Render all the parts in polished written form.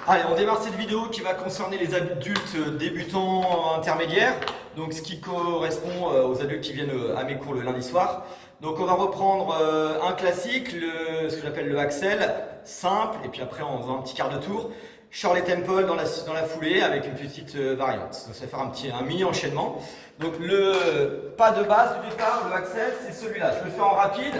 Allez, on démarre cette vidéo qui va concerner les adultes débutants intermédiaires, donc ce qui correspond aux adultes qui viennent à mes cours le lundi soir. Donc on va reprendre un classique, ce que j'appelle le Axel, simple, et puis après en faisant un petit quart de tour. Shirley Temple dans la foulée avec une petite variante. Donc ça va faire un mini enchaînement. Donc le pas de base du départ, le Axel, c'est celui-là. Je le fais en rapide.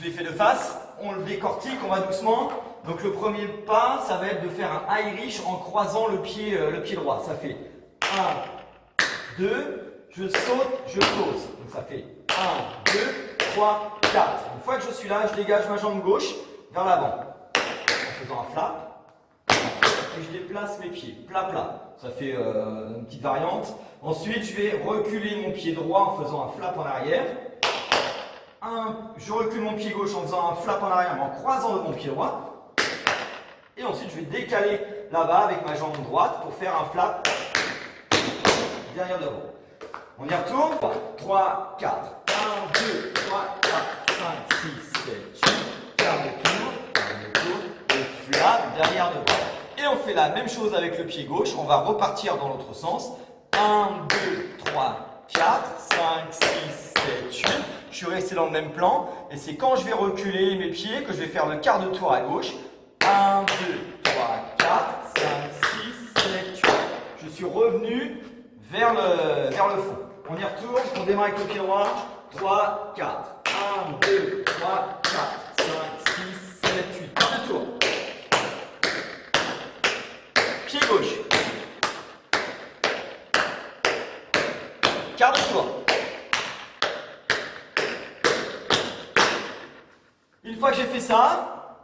Je l'ai fait de face, on le décortique, on va doucement. Donc le premier pas, ça va être de faire un Irish en croisant le pied droit. Ça fait 1, 2, je saute, je pose. Donc ça fait 1, 2, 3, 4. Une fois que je suis là, je dégage ma jambe gauche vers l'avant. En faisant un flap. Et je déplace mes pieds, plat plat. Ça fait une petite variante. Ensuite, je vais reculer mon pied droit en faisant un flap en arrière. Je recule mon pied gauche en faisant un flap en arrière, mais en croisant mon pied droit. Et ensuite, je vais décaler là-bas avec ma jambe droite pour faire un flap derrière devant. On y retourne. 3, 4. 1, 2, 3, 4, 5, 6, 7, 8. Quart de tour, et flap derrière devant. Et on fait la même chose avec le pied gauche. On va repartir dans l'autre sens. 1, 2, 3, 4, 5, 6, 7, 8. Je suis resté dans le même plan. Et c'est quand je vais reculer mes pieds que je vais faire le quart de tour à gauche. 1, 2, 3, 4, 5, 6, 7, 8. Je suis revenu vers le fond. On y retourne. On démarre avec le pied droit. 3, 4. 1, 2, 3, 4, 5, 6, 7, 8. Quart de tour. Pied gauche. Quart de tour. Une fois que j'ai fait ça,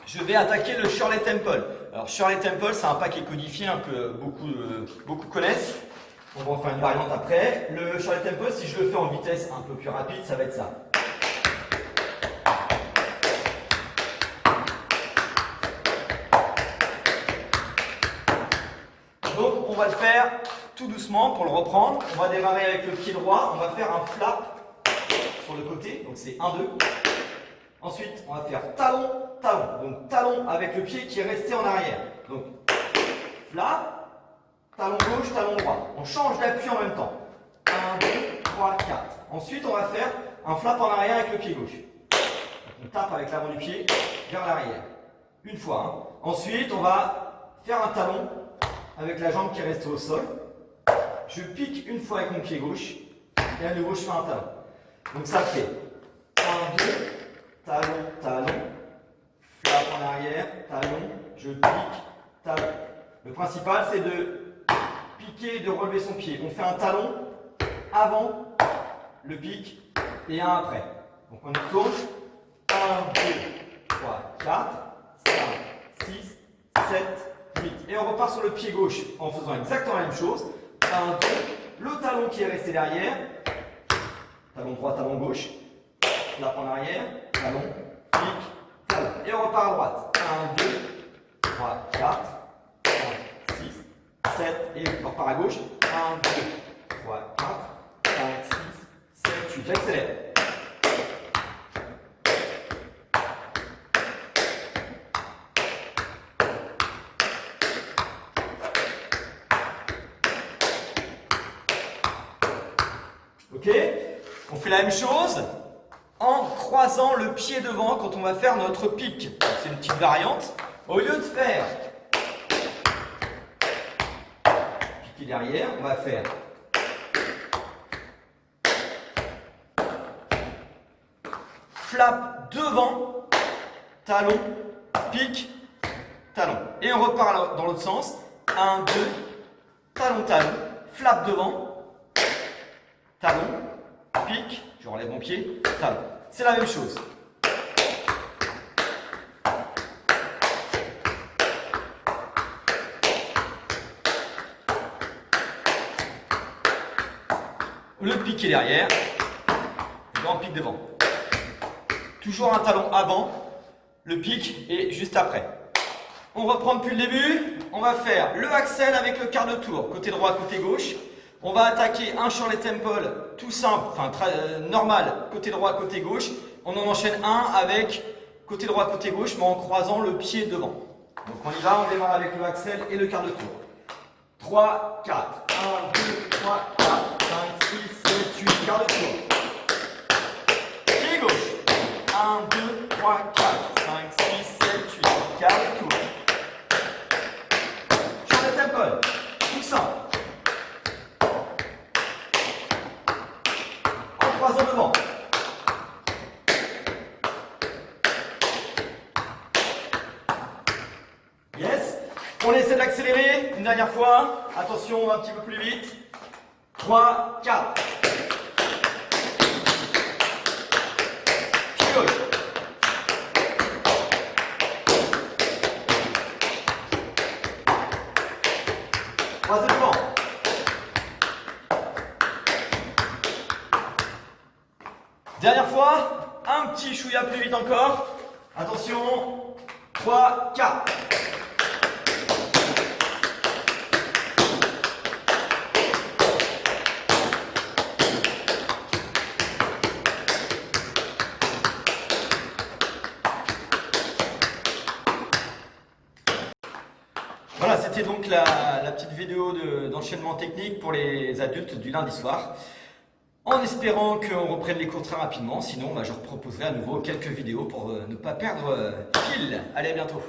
je vais attaquer le Shirley Temple. Alors Shirley Temple, c'est un pas qui est codifié, que beaucoup connaissent. On va en faire une variante après. Le Shirley Temple, si je le fais en vitesse un peu plus rapide, ça va être ça. Donc on va le faire tout doucement pour le reprendre. On va démarrer avec le pied droit. On va faire un flap sur le côté. Donc c'est 1, 2. Ensuite, on va faire talon, talon. Donc talon avec le pied qui est resté en arrière. Donc flap, talon gauche, talon droit. On change d'appui en même temps. 1, 2, 3, 4. Ensuite, on va faire un flap en arrière avec le pied gauche. Donc, on tape avec l'avant du pied vers l'arrière. Une fois. Ensuite, on va faire un talon avec la jambe qui est restée au sol. Je pique une fois avec mon pied gauche. Et à nouveau, je fais un talon. Donc ça fait 1, 2, talon, talon, flap en arrière, talon, je pique, talon. Le principal, c'est de piquer et de relever son pied. On fait un talon avant le pic et un après. Donc on y retourne. 1, 2, 3, 4, 5, 6, 7, 8. Et on repart sur le pied gauche en faisant exactement la même chose. 1, 2, le talon qui est resté derrière. Talon droit, talon gauche. Flap en arrière, talon, pique, talon. Et on repart à droite. 1, 2, 3, 4, 5, 6, 7. Et on repart à gauche. 1, 2, 3, 4, 5, 6, 7, 8. J'accélère. Ok? On fait la même chose en croisant le pied devant quand on va faire notre pic. C'est une petite variante. Au lieu de faire piquer derrière, on va faire flap devant, talon, pic, talon. Et on repart dans l'autre sens. 1, 2, talon, talon, flap devant, talon, pic, je relève mon pied, talon. C'est la même chose. Au lieu de piquer derrière, je vais en pique devant. Toujours un talon avant, le pic et juste après. On reprend depuis le début. On va faire le Axel avec le quart de tour, côté droit, côté gauche. On va attaquer un Shirley Temple tout simple, enfin normal, côté droit, côté gauche. On en enchaîne un avec côté droit, côté gauche, mais en croisant le pied devant. Donc on y va, on démarre avec le axel et le quart de tour. 3, 4, 1, 2, 3, 4, 5, 6, 7, 8, quart de tour. Pied gauche. 1, 2, 3, 4, 5, 6, 7, 8, quart de tour. Change de tempo, tout simple. En croisant devant. Yes. On essaie d'accélérer une dernière fois. Attention, on va un petit peu plus vite. 3, 4. Pied gauche. Croisez devant. Dernière fois, un petit chouïa plus vite encore. Attention, 3, 4. Voilà, c'était donc la petite vidéo d'enchaînement technique pour les adultes du lundi soir. En espérant qu'on reprenne les cours très rapidement, sinon je reproposerai à nouveau quelques vidéos pour ne pas perdre fil. Allez, à bientôt.